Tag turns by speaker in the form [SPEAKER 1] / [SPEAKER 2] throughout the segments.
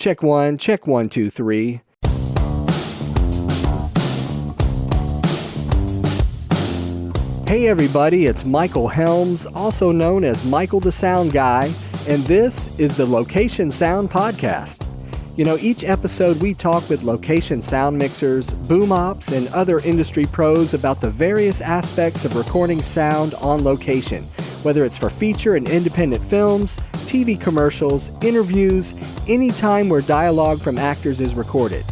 [SPEAKER 1] Check one, two, three. Hey everybody, it's Michael Helms, also known as Michael the Sound Guy, and this is the Location Sound Podcast. You know, each episode we talk with location sound mixers, boom ops, and other industry pros about the various aspects of recording sound on location, whether it's for feature and independent films, TV commercials, interviews, any time where dialogue from actors is recorded.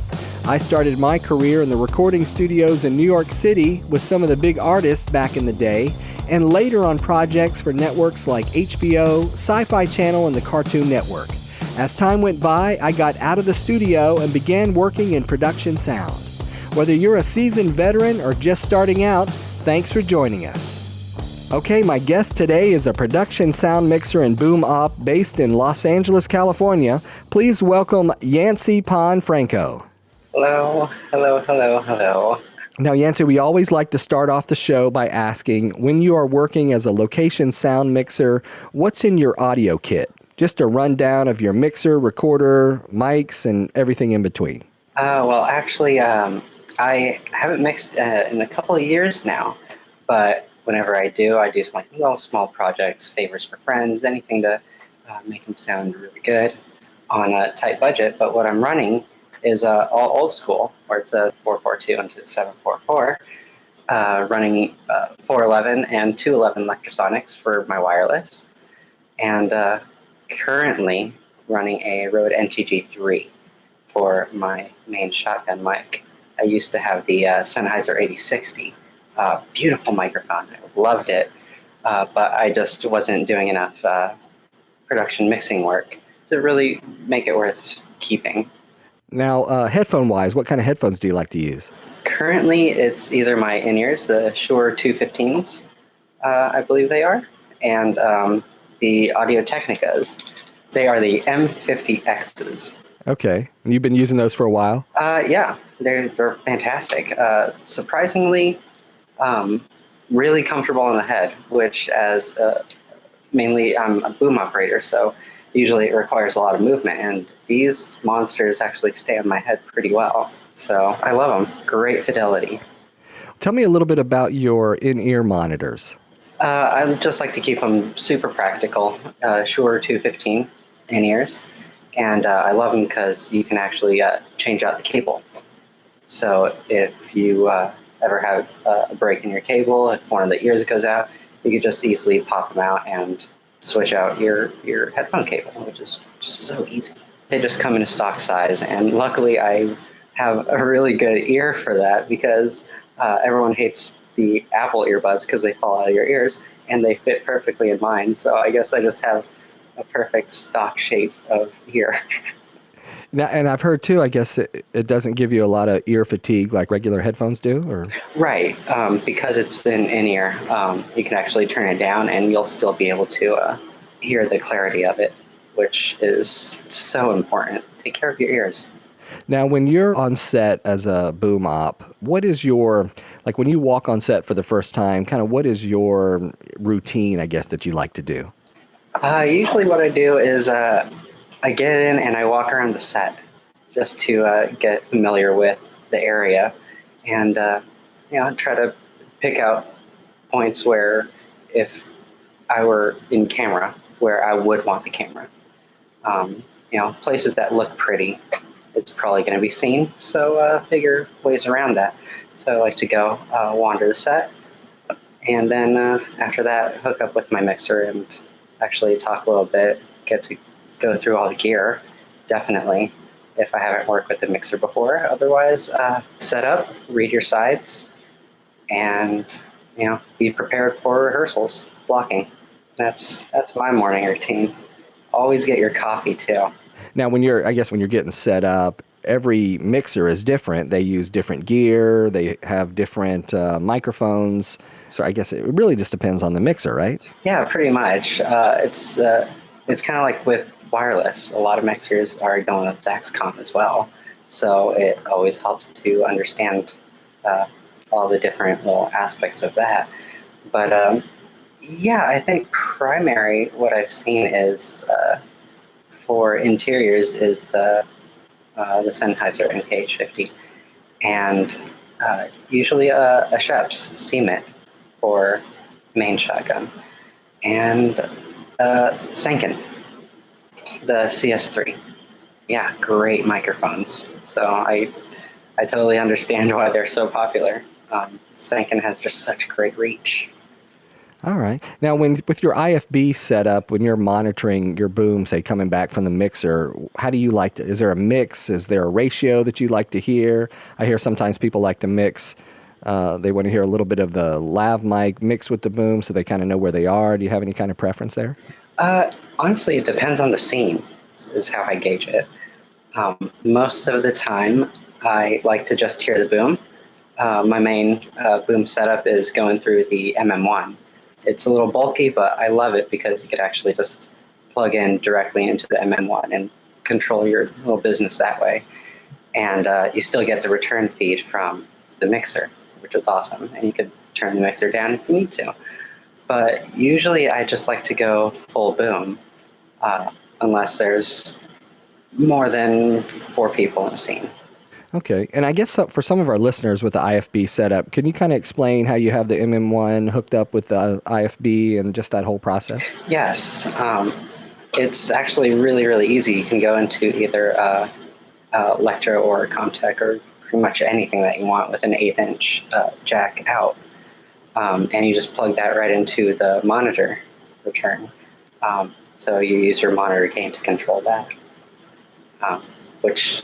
[SPEAKER 1] I started my career in the recording studios in New York City with some of the big artists back in the day, and later on projects for networks like HBO, Sci-Fi Channel, and the Cartoon Network. As time went by, I got out of the studio and began working in production sound. Whether you're a seasoned veteran or just starting out, thanks for joining us. Okay, my guest today is a production sound mixer and boom op based in Los Angeles, California. Please welcome Yancey Pon Franco.
[SPEAKER 2] Hello.
[SPEAKER 1] Now, Yancey, we always like to start off the show by asking, when you are working as a location sound mixer, what's in your audio kit? Just a rundown of your mixer, recorder, mics, and everything in between.
[SPEAKER 2] Actually, I haven't mixed in a couple of years now, but whenever I do some like little small projects, favors for friends, anything to make them sound really good on a tight budget. But what I'm running is all old school, where it's a 442 into 744, running 411 and 211 Lectrosonics for my wireless, and currently running a Rode NTG3 for my main shotgun mic. I used to have the Sennheiser 8060, beautiful microphone, I loved it, but I just wasn't doing enough production mixing work to really make it worth keeping.
[SPEAKER 1] Now, headphone-wise, what kind of headphones do you like to use?
[SPEAKER 2] Currently, it's either my in-ears, the Shure 215s, I believe they are, and the Audio-Technicas. They are the M50Xs.
[SPEAKER 1] Okay. And you've been using those for a while?
[SPEAKER 2] Yeah, they're fantastic. Surprisingly, really comfortable on the head, which as mainly I'm a boom operator, so usually it requires a lot of movement, and these monsters actually stay on my head pretty well. So I love them. Great fidelity.
[SPEAKER 1] Tell me a little bit about your in-ear monitors.
[SPEAKER 2] I just like to keep them super practical. Shure 215 in-ears, and I love them because you can actually change out the cable. So if you ever have a break in your cable, if one of the ears goes out, you could just easily pop them out and switch out your headphone cable, which is just so easy. They just come in a stock size, and luckily I have a really good ear for that, because everyone hates the Apple earbuds because they fall out of your ears, and they fit perfectly in mine. So I guess I just have a perfect stock shape of ear.
[SPEAKER 1] Now, and I've heard too, I guess it doesn't give you a lot of ear fatigue like regular headphones do, or?
[SPEAKER 2] Right, because it's an in-ear, you can actually turn it down and you'll still be able to hear the clarity of it, which is so important. Take care of your ears.
[SPEAKER 1] Now, when you're on set as a boom op, what is your, like when you walk on set for the first time, kind of what is your routine, I guess, that you like to do?
[SPEAKER 2] Usually what I do is I get in and I walk around the set just to get familiar with the area, and try to pick out points where, if I were in camera, where I would want the camera. Places that look pretty, it's probably going to be seen, so figure ways around that. So I like to go wander the set, and then after that, hook up with my mixer and actually talk a little bit, get to go through all the gear, definitely, if I haven't worked with the mixer before. Otherwise, set up, read your sides, and be prepared for rehearsals, blocking. That's my morning routine. Always get your coffee too.
[SPEAKER 1] Now, when you're getting set up, every mixer is different. They use different gear. They have different microphones. So I guess it really just depends on the mixer, right?
[SPEAKER 2] Yeah, pretty much. It's kind of like with wireless. A lot of mixers are going with Saxcom as well. So it always helps to understand all the different little aspects of that. But I think primary what I've seen is for interiors is the the Sennheiser NKH50, and usually a Sheps CMIT for main shotgun, and Sanken, the CS3. Yeah, great microphones. So I totally understand why they're so popular. Sanken has just such great reach.
[SPEAKER 1] All right. Now, with your IFB setup, when you're monitoring your boom, say coming back from the mixer, how do you like to? Is there a mix? Is there a ratio that you like to hear? I hear sometimes people like to mix. They want to hear a little bit of the lav mic mixed with the boom, so they kind of know where they are. Do you have any kind of preference there?
[SPEAKER 2] Honestly, it depends on the scene. Is how I gauge it. Most of the time, I like to just hear the boom. My main boom setup is going through the MM1. It's a little bulky, but I love it because you could actually just plug in directly into the MM1 and control your little business that way. And you still get the return feed from the mixer, which is awesome. And you could turn the mixer down if you need to. But usually I just like to go full boom, unless there's more than 4 people in a scene.
[SPEAKER 1] Okay. And I guess for some of our listeners with the IFB setup, can you kind of explain how you have the MM1 hooked up with the IFB and just that whole process?
[SPEAKER 2] Yes. It's actually really, really easy. You can go into either Lectra or Comtech or pretty much anything that you want with an 1/8" jack out. And you just plug that right into the monitor return. So you use your monitor gain to control that. Which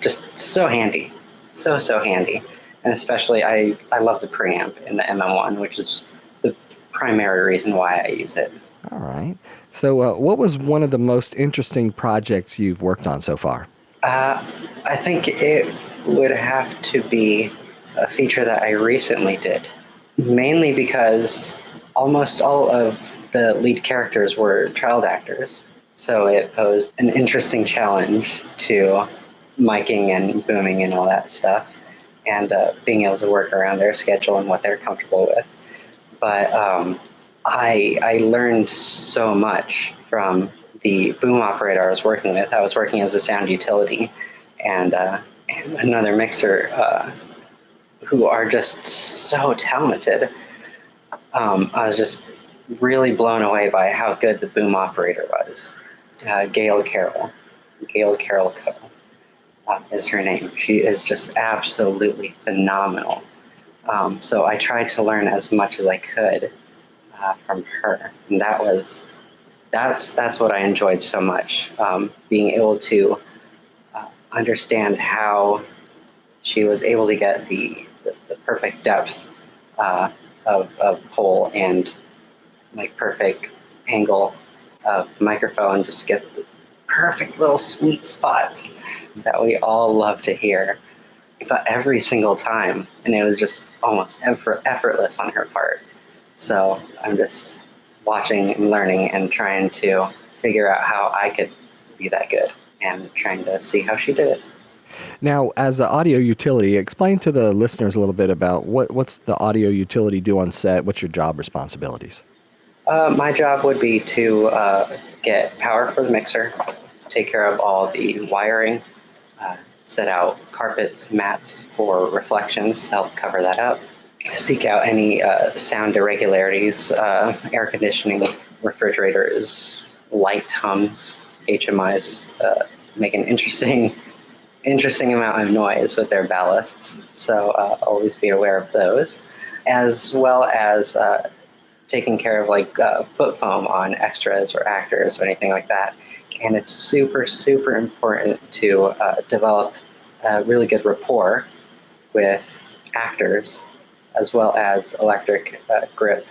[SPEAKER 2] just so handy, so handy, and especially I love the preamp in the MM1, which is the primary reason why I use it.
[SPEAKER 1] All right. So what was one of the most interesting projects you've worked on so far?
[SPEAKER 2] I think it would have to be a feature that I recently did, mainly because almost all of the lead characters were child actors. So it posed an interesting challenge to miking and booming and all that stuff, and being able to work around their schedule and what they're comfortable with. But I learned so much from the boom operator I was working with. I was working as a sound utility, and another mixer who are just so talented. I was just really blown away by how good the boom operator was. Gail Carroll Co. Is her name. She is just absolutely phenomenal. So I tried to learn as much as I could from her, and that's what I enjoyed so much. Being able to understand how she was able to get the perfect depth of hole and like perfect angle of microphone, just to get the perfect little sweet spot that we all love to hear, but every single time, and it was just almost effortless on her part. So I'm just watching and learning and trying to figure out how I could be that good and trying to see how she did it.
[SPEAKER 1] Now, as an audio utility, explain to the listeners a little bit about what's the audio utility do on set? What's your job responsibilities?
[SPEAKER 2] My job would be to get power for the mixer, take care of all the wiring, set out carpets, mats for reflections to help cover that up, seek out any sound irregularities, air conditioning, refrigerators, light hums, HMIs make an interesting amount of noise with their ballasts, so always be aware of those, as well as taking care of like foot foam on extras or actors or anything like that. And it's super important to develop a really good rapport with actors, as well as electric grip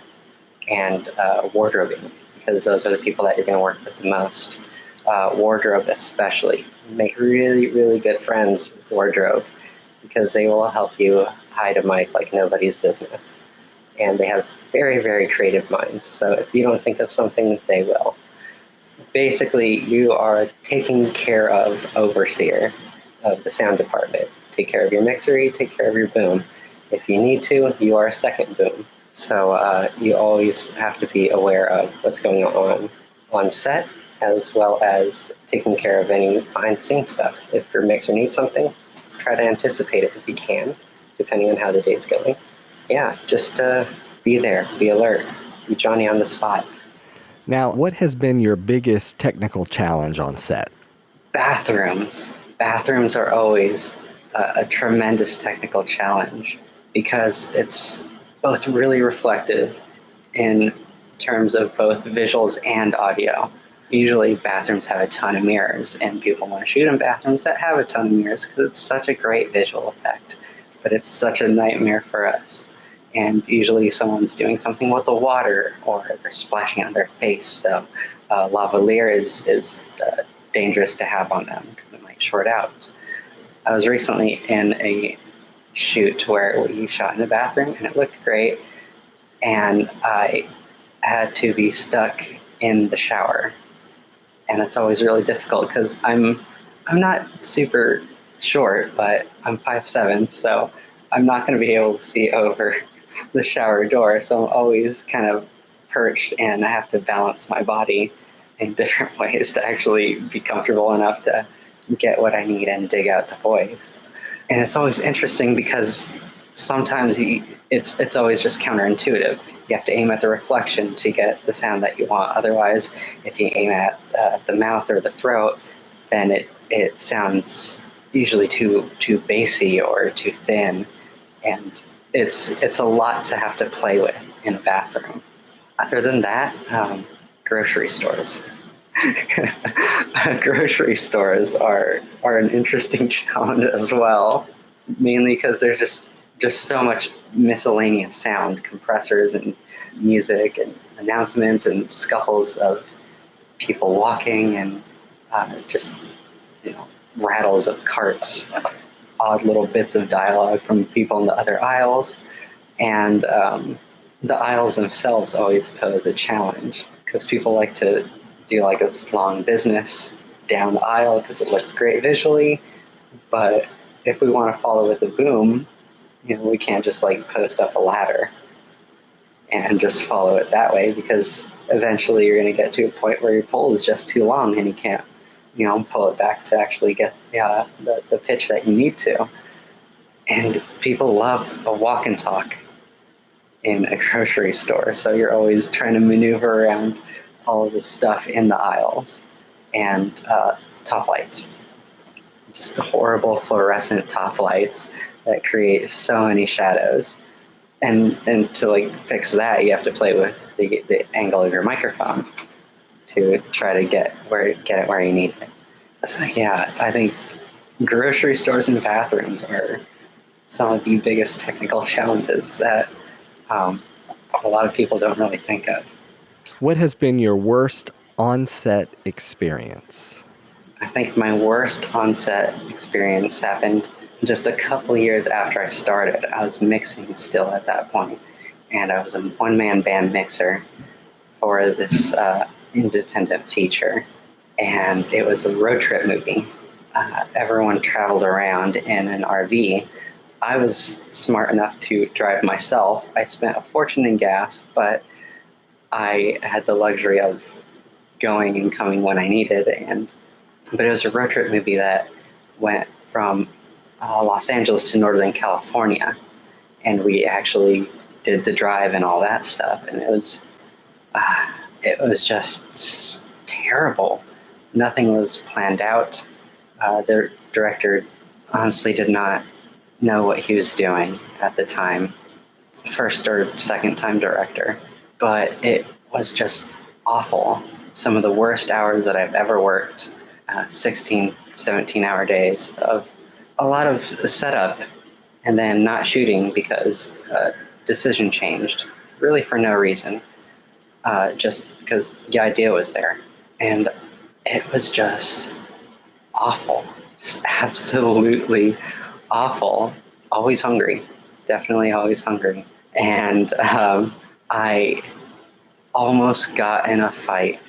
[SPEAKER 2] and wardrobing, because those are the people that you're going to work with the most. Wardrobe especially. Make really good friends with wardrobe, because they will help you hide a mic like nobody's business. And they have very creative minds. So if you don't think of something, they will. Basically, you are taking care of overseer of the sound department. Take care of your mixer, you take care of your boom. If you need to, you are a second boom. So you always have to be aware of what's going on set, as well as taking care of any behind-the-scenes stuff. If your mixer needs something, try to anticipate it if you can, depending on how the day's going. Yeah, just be there, be alert, be Johnny on the spot.
[SPEAKER 1] Now, what has been your biggest technical challenge on set?
[SPEAKER 2] Bathrooms. Bathrooms are always a tremendous technical challenge because it's both really reflective in terms of both visuals and audio. Usually bathrooms have a ton of mirrors, and people want to shoot in bathrooms that have a ton of mirrors because it's such a great visual effect, but it's such a nightmare for us. And usually someone's doing something with the water or they're splashing on their face, so lavalier is dangerous to have on them because it might short out. I was recently in a shoot where we shot in a bathroom and it looked great, and I had to be stuck in the shower, and it's always really difficult because I'm not super short, but I'm 5'7", so I'm not going to be able to see over the shower door. So I'm always kind of perched, and I have to balance my body in different ways to actually be comfortable enough to get what I need and dig out the voice. And it's always interesting because sometimes it's always just counterintuitive. You have to aim at the reflection to get the sound that you want. Otherwise, if you aim at the mouth or the throat, then it sounds usually too bassy or too thin, and it's a lot to have to play with in a bathroom. Other than that, grocery stores. Grocery stores are an interesting challenge as well, mainly because there's just so much miscellaneous sound, compressors and music and announcements and scuffles of people walking and just rattles of carts, odd little bits of dialogue from people in the other aisles, and the aisles themselves always pose a challenge because people like to do like this long business down the aisle because it looks great visually, but if we want to follow with the boom, we can't just like post up a ladder and just follow it that way, because eventually you're going to get to a point where your pole is just too long and you can't pull it back to actually get the pitch that you need to. And people love a walk and talk in a grocery store, so you're always trying to maneuver around all of the stuff in the aisles. And top lights, just the horrible fluorescent top lights that create so many shadows. And to like fix that, you have to play with the angle of your microphone to try to get it where you need it. So yeah, I think grocery stores and bathrooms are some of the biggest technical challenges that a lot of people don't really think of.
[SPEAKER 1] What has been your worst on-set experience?
[SPEAKER 2] I think my worst on-set experience happened just a couple years after I started. I was mixing still at that point, and I was a one-man band mixer for this independent feature, and it was a road trip movie. Everyone traveled around in an RV. I was smart enough to drive myself. I spent a fortune in gas, but I had the luxury of going and coming when I needed. But it was a road trip movie that went from Los Angeles to Northern California, and we actually did the drive and all that stuff. And it was just terrible. Nothing was planned out. The director honestly did not know what he was doing at the time. First or second time director. But it was just awful. Some of the worst hours that I've ever worked, 16, 17-hour days of a lot of setup and then not shooting because decision changed, really for no reason, just because the idea was there. And it was just awful, just absolutely awful. Always hungry, definitely always hungry. And I almost got in a fight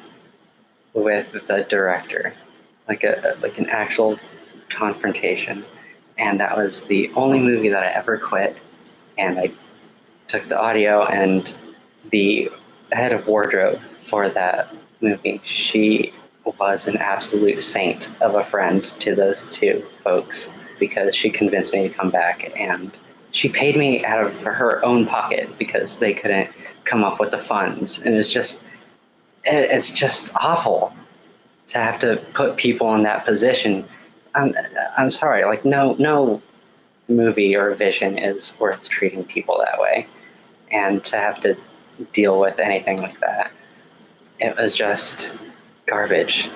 [SPEAKER 2] with the director, like an actual confrontation. And that was the only movie that I ever quit. And I took the audio, and the head of wardrobe for that movie, she was an absolute saint of a friend to those two folks because she convinced me to come back, and she paid me out of her own pocket because they couldn't come up with the funds. And it's just awful to have to put people in that position. I'm sorry, like no movie or vision is worth treating people that way, and to have to deal with anything like that, it was just garbage.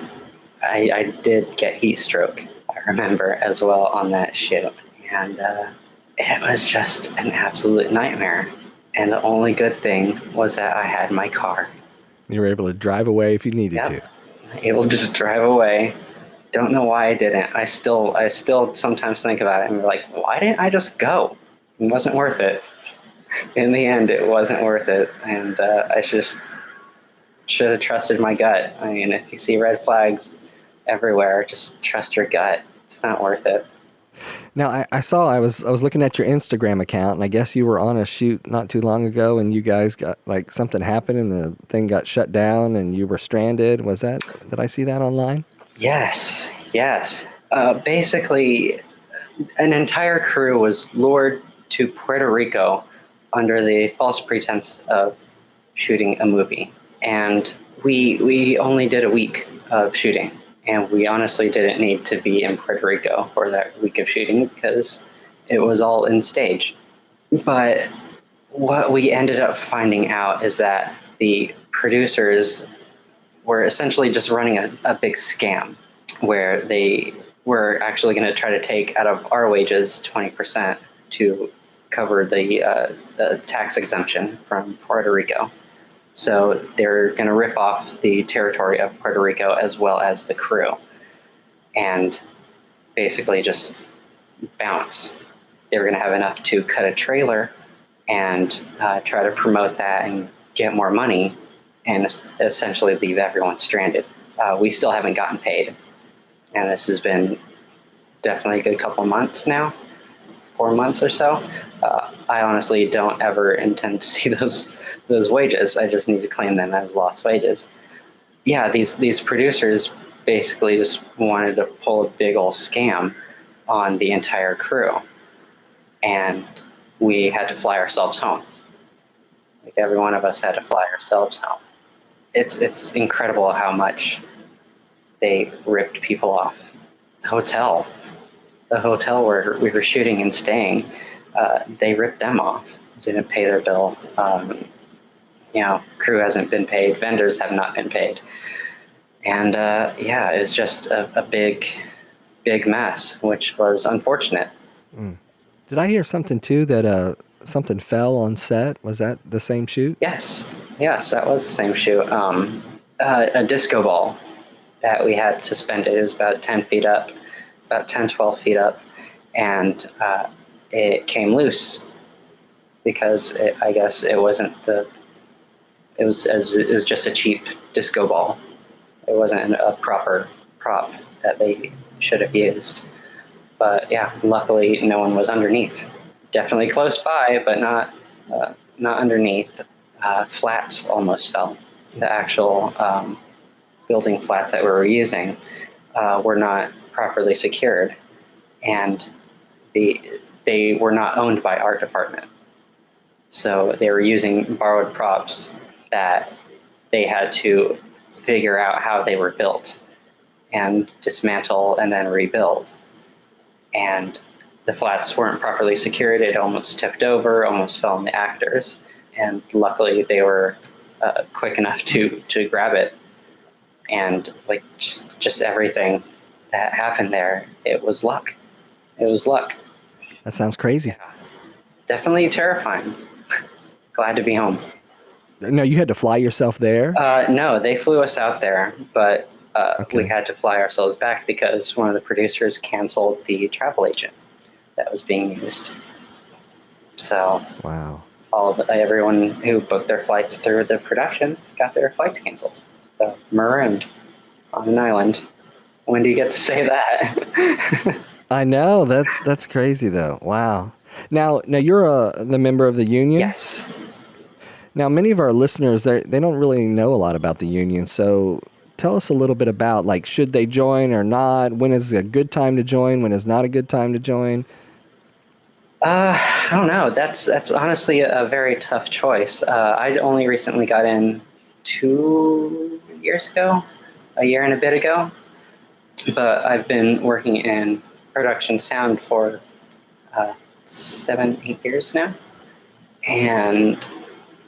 [SPEAKER 2] I did get heat stroke, I remember, as well on that shoot, and it was just an absolute nightmare. And the only good thing was that I had my car.
[SPEAKER 1] You were able to drive away if you needed to.
[SPEAKER 2] Able to just drive away. Don't know why I didn't. I still sometimes think about it and be like, why didn't I just go? It wasn't worth it. In the end, it wasn't worth it, and I just should have trusted my gut. I mean, if you see red flags everywhere, just trust your gut. It's not worth it.
[SPEAKER 1] Now, I was looking at your Instagram account, and I guess you were on a shoot not too long ago, and you guys got, like, something happened, and the thing got shut down, and you were stranded. Did I see that online?
[SPEAKER 2] Yes. Basically, an entire crew was lured to Puerto Rico under the false pretense of shooting a movie. And we only did a week of shooting. And we honestly didn't need to be in Puerto Rico for that week of shooting because it was all in stage. But what we ended up finding out is that the producers were essentially just running a big scam where they were actually going to try to take out of our wages 20% to cover the tax exemption from Puerto Rico. So they're going to rip off the territory of Puerto Rico as well as the crew and basically just bounce. They were going to have enough to cut a trailer and try to promote that and get more money and essentially leave everyone stranded. We still haven't gotten paid. And this has been definitely a good couple months now, 4 months or so. I honestly don't ever intend to see those wages. I just need to claim them as lost wages. Yeah, these producers basically just wanted to pull a big old scam on the entire crew, and we had to fly ourselves home. Like, every one of us had to fly ourselves home. It's incredible how much they ripped people off. The hotel where we were shooting and staying, they ripped them off. Didn't pay their bill. Crew hasn't been paid. Vendors have not been paid. And it's just a big mess, which was unfortunate.
[SPEAKER 1] Mm. Did I hear something too that something fell on set? Was that the same shoot?
[SPEAKER 2] Yes, that was the same shoot. A disco ball that we had suspended. It was about 10 feet up, about 10, 12 feet up, and it came loose because I guess it wasn't it was just a cheap disco ball. It wasn't a proper prop that they should have used. But yeah, luckily no one was underneath. Definitely close by, but not underneath. Flats almost fell. The actual building flats that we were using were not properly secured, and they were not owned by our department. So they were using borrowed props that they had to figure out how they were built and dismantle and then rebuild. And the flats weren't properly secured. It almost tipped over, almost fell on the actors. And luckily they were quick enough to grab it. And like just everything that happened there, it was luck. It was luck.
[SPEAKER 1] That sounds crazy.
[SPEAKER 2] Yeah. Definitely terrifying. Glad to be home.
[SPEAKER 1] No, you had to fly yourself there?
[SPEAKER 2] No, they flew us out there, but
[SPEAKER 1] Okay.
[SPEAKER 2] we had to fly ourselves back because one of the producers canceled the travel agent that was being used. So
[SPEAKER 1] Wow.
[SPEAKER 2] Everyone who booked their flights through the production got their flights canceled. So marooned on an island. When do you get to say that?
[SPEAKER 1] I know, that's crazy though. Wow. Now you're the member of the union?
[SPEAKER 2] Yes.
[SPEAKER 1] Now, many of our listeners, they don't really know a lot about the union, so tell us a little bit about, like, should they join or not? When is a good time to join? When is not a good time to join?
[SPEAKER 2] I don't know. That's honestly a very tough choice. I only recently got in 2 years ago, a year and a bit ago, but I've been working in production sound for 7, 8 years now, and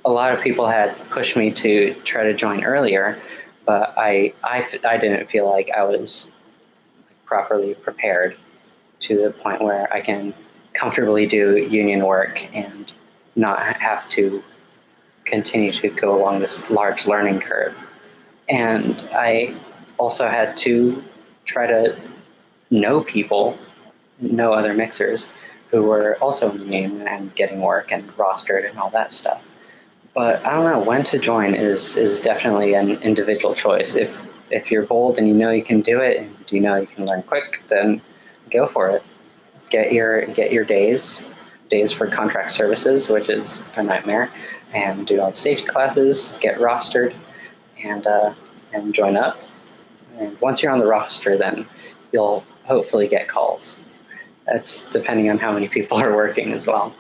[SPEAKER 2] a lot of people had pushed me to try to join earlier, but I didn't feel like I was properly prepared to the point where I can comfortably do union work and not have to continue to go along this large learning curve. And I also had to try to know people, know other mixers who were also in union and getting work and rostered and all that stuff. But I don't know, when to join is definitely an individual choice. If you're bold and you know you can do it and you know you can learn quick, then go for it. Get your days for contract services, which is a nightmare, and do all the safety classes, get rostered, and join up. And once you're on the roster, then you'll hopefully get calls. That's depending on how many people are working as well.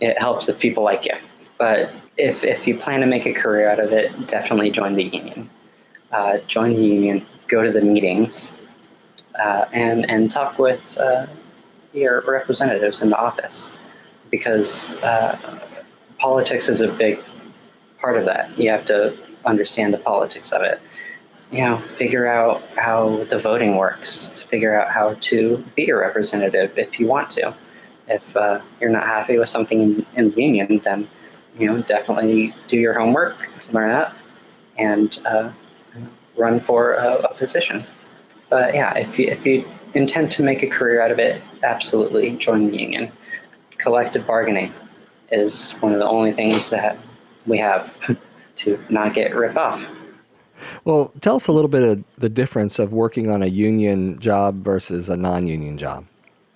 [SPEAKER 2] It helps if people like you. But if you plan to make a career out of it, definitely join the union. Join the union, go to the meetings, and talk with your representatives in the office, because politics is a big part of that. You have to understand the politics of it. Figure out how the voting works. Figure out how to be a representative if you want to. If you're not happy with something in the union, then definitely do your homework, learn that, and run for a position. But yeah, if you intend to make a career out of it, absolutely join the union. Collective bargaining is one of the only things that we have to not get ripped off.
[SPEAKER 1] Well, tell us a little bit of the difference of working on a union job versus a non-union job.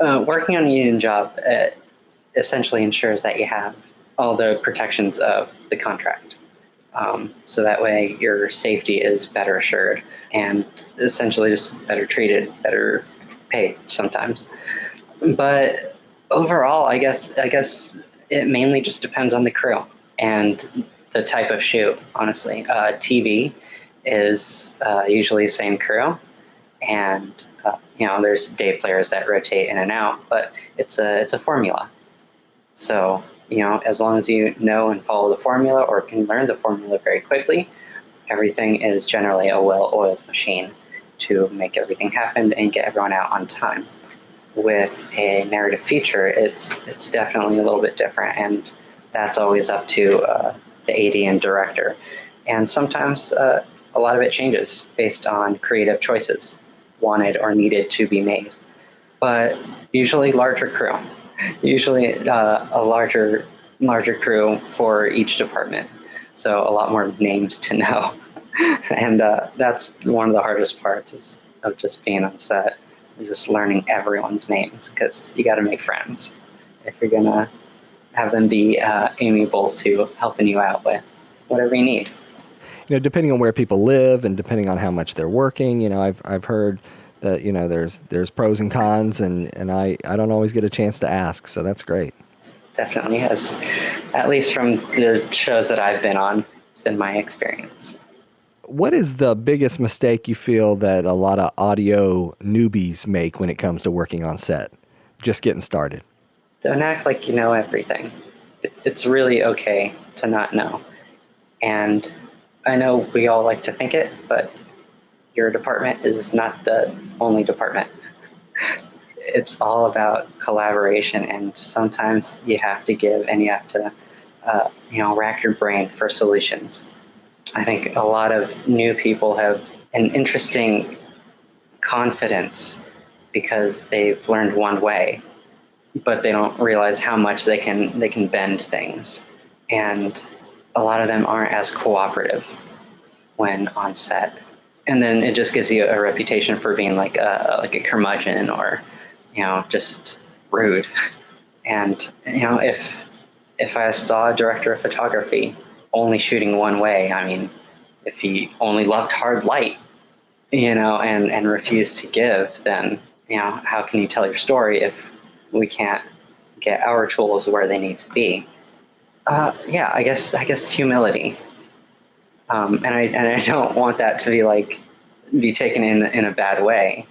[SPEAKER 2] Working on a union job essentially ensures that you have all the protections of the contract. So that way your safety is better assured and essentially just better treated, better paid sometimes. But overall, I guess it mainly just depends on the crew and the type of shoot, honestly. TV is usually the same crew, and there's day players that rotate in and out, but it's a formula. So as long as you know and follow the formula or can learn the formula very quickly, everything is generally a well-oiled machine to make everything happen and get everyone out on time. With a narrative feature, it's definitely a little bit different, and that's always up to the AD and director. And sometimes a lot of it changes based on creative choices wanted or needed to be made. But usually larger crew. Usually a larger crew for each department, so a lot more names to know. And that's one of the hardest parts of just being on set, just learning everyone's names, because you got to make friends if you're gonna have them be amiable to helping you out with whatever you need.
[SPEAKER 1] Depending on where people live and depending on how much they're working, I've heard that there's pros and cons, and I don't always get a chance to ask, so that's great.
[SPEAKER 2] Definitely has, at least from the shows that I've been on, it's been my experience.
[SPEAKER 1] What is the biggest mistake you feel that a lot of audio newbies make when it comes to working on set, just getting started?
[SPEAKER 2] Don't act like you know everything. It's really okay to not know. And I know we all like to think it, but your department is not the only department. It's all about collaboration, and sometimes you have to give and you have to rack your brain for solutions. I think a lot of new people have an interesting confidence because they've learned one way, but they don't realize how much they can bend things. And a lot of them aren't as cooperative when on set. And then it just gives you a reputation for being like a curmudgeon or just rude. And if I saw a director of photography only shooting one way, I mean, if he only loved hard light, and refuse to give, then, how can you tell your story if we can't get our tools where they need to be? Yeah, I guess humility. And I don't want that to be taken in a bad way.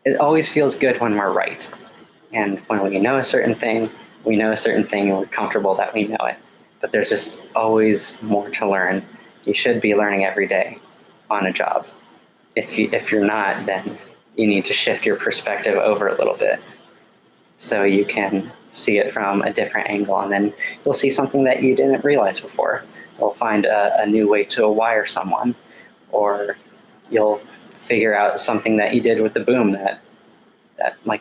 [SPEAKER 2] It always feels good when we're right. And when we know a certain thing, and we're comfortable that we know it. But there's just always more to learn. You should be learning every day on a job. If you're not, then you need to shift your perspective over a little bit so you can see it from a different angle, and then you'll see something that you didn't realize before. You'll find a new way to wire someone, or you'll figure out something that you did with the boom that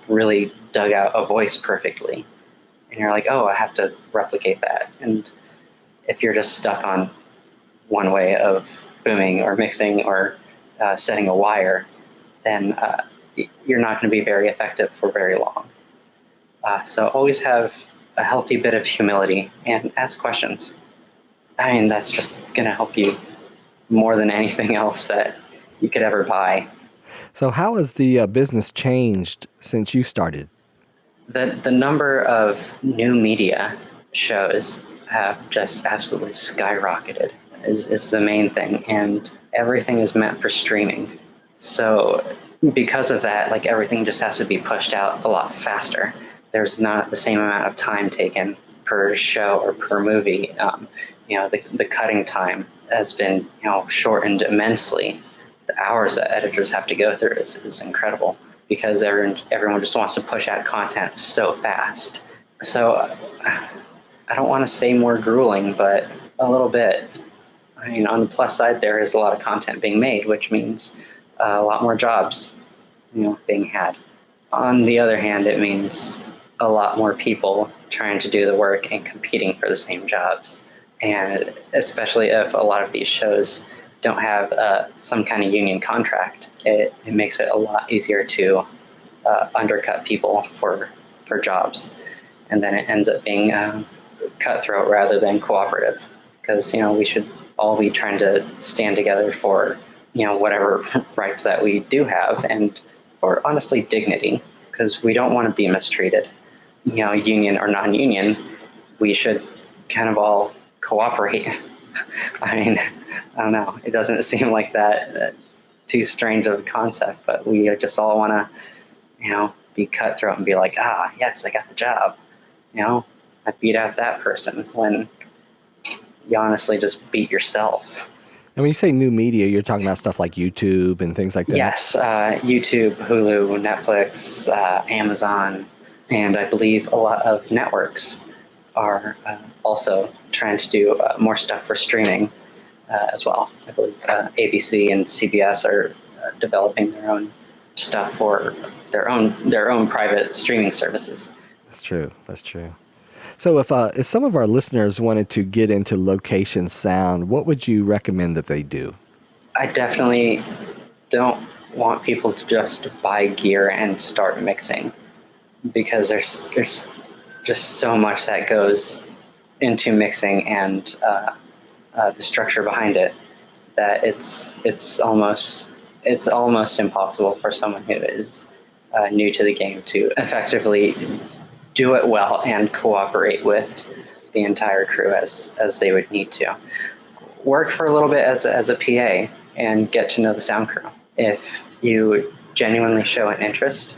[SPEAKER 2] really dug out a voice perfectly. And you're like, oh, I have to replicate that. And if you're just stuck on one way of booming or mixing or setting a wire, then you're not going to be very effective for very long. So always have a healthy bit of humility and ask questions. I mean, that's just going to help you more than anything else that you could ever buy.
[SPEAKER 1] So how has the business changed since you started?
[SPEAKER 2] The number of new media shows have just absolutely skyrocketed is the main thing, and everything is meant for streaming. So because of that, everything just has to be pushed out a lot faster. There's not the same amount of time taken per show or per movie. The cutting time has been shortened immensely. The hours that editors have to go through is incredible, because everyone just wants to push out content so fast. So I don't want to say more grueling, but a little bit. I mean, on the plus side, there is a lot of content being made, which means a lot more jobs being had. On the other hand, it means a lot more people trying to do the work and competing for the same jobs. And especially if a lot of these shows don't have some kind of union contract, it makes it a lot easier to undercut people for jobs. And then it ends up being cutthroat rather than cooperative, because we should all be trying to stand together for whatever rights that we do have, and for honestly dignity, because we don't want to be mistreated. Union or non-union, we should kind of all cooperate. I mean, I don't know. It doesn't seem like that too strange of a concept, but we just all want to, be cutthroat and be like, yes, I got the job. I beat out that person, when you honestly just beat yourself.
[SPEAKER 1] And when you say new media, you're talking about stuff like YouTube and things like that?
[SPEAKER 2] Yes, YouTube, Hulu, Netflix, Amazon, and I believe a lot of networks are also trying to do more stuff for streaming as well. I believe ABC and CBS are developing their own stuff for their own private streaming services.
[SPEAKER 1] That's true. So if some of our listeners wanted to get into location sound, what would you recommend that they do?
[SPEAKER 2] I definitely don't want people to just buy gear and start mixing, because there's just so much that goes into mixing and the structure behind it, that it's almost impossible for someone who is new to the game to effectively do it well and cooperate with the entire crew as they would need to. Work for a little bit as a PA and get to know the sound crew. If you genuinely show an interest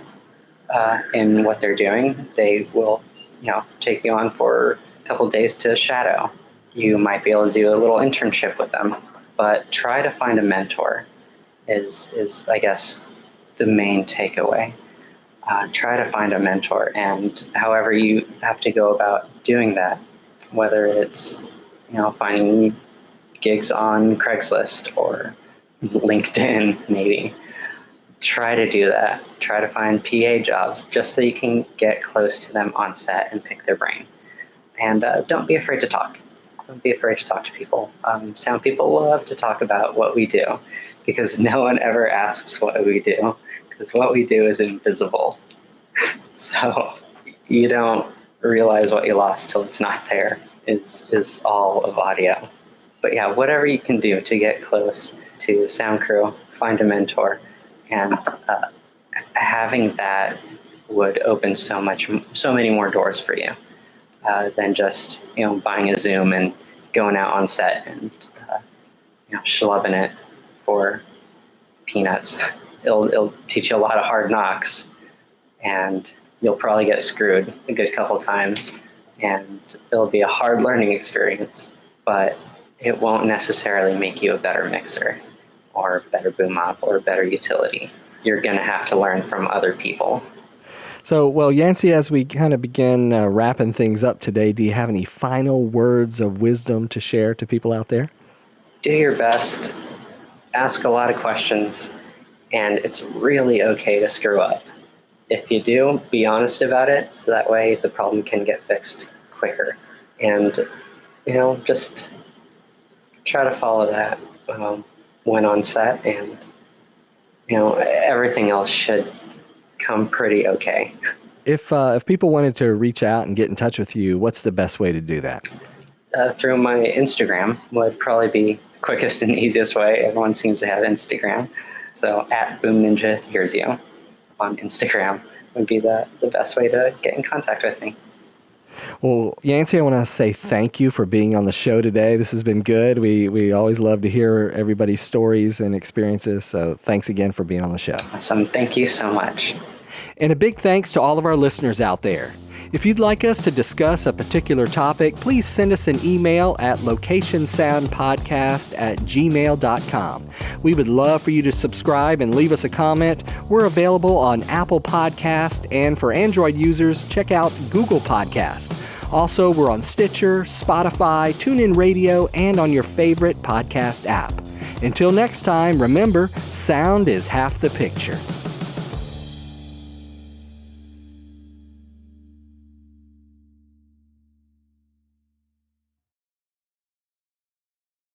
[SPEAKER 2] in what they're doing, they will take you on for a couple days to shadow. You might be able to do a little internship with them, but try to find a mentor is I guess the main takeaway. Try to find a mentor, and however you have to go about doing that, whether it's finding gigs on Craigslist or LinkedIn, maybe, try to do that. Try to find PA jobs just so you can get close to them on set and pick their brain. And don't be afraid to talk. Don't be afraid to talk to people. Sound people love to talk about what we do, because no one ever asks what we do, because what we do is invisible. So you don't realize what you lost till it's not there, is all of audio. But yeah, whatever you can do to get close to the sound crew, find a mentor, And having that would open so many more doors for you than just buying a Zoom and going out on set and schlubbing it for peanuts. It'll teach you a lot of hard knocks, and you'll probably get screwed a good couple times, and it'll be a hard learning experience, but it won't necessarily make you a better mixer or a better boom op or a better utility. You're going to have to learn from other people.
[SPEAKER 1] So, well, Yancey, as we kind of begin wrapping things up today, do you have any final words of wisdom to share to people out there?
[SPEAKER 2] Do your best, ask a lot of questions, and it's really okay to screw up. If you do, be honest about it, so that way the problem can get fixed quicker. And, just try to follow that when on set, and, everything else should come pretty okay.
[SPEAKER 1] If people wanted to reach out and get in touch with you, what's the best way to do that?
[SPEAKER 2] Through my Instagram would probably be the quickest and easiest way. Everyone seems to have Instagram. So @BoomNinja Hears You on Instagram would be the best way to get in contact with me.
[SPEAKER 1] Well, Yancey, I want to say thank you for being on the show today. This has been good. We always love to hear everybody's stories and experiences. So thanks again for being on the show.
[SPEAKER 2] Awesome. Thank you so much.
[SPEAKER 1] And a big thanks to all of our listeners out there. If you'd like us to discuss a particular topic, please send us an email at locationsoundpodcast@gmail.com. We would love for you to subscribe and leave us a comment. We're available on Apple Podcast, and for Android users, check out Google Podcasts. Also, we're on Stitcher, Spotify, TuneIn Radio, and on your favorite podcast app. Until next time, remember, sound is half the picture.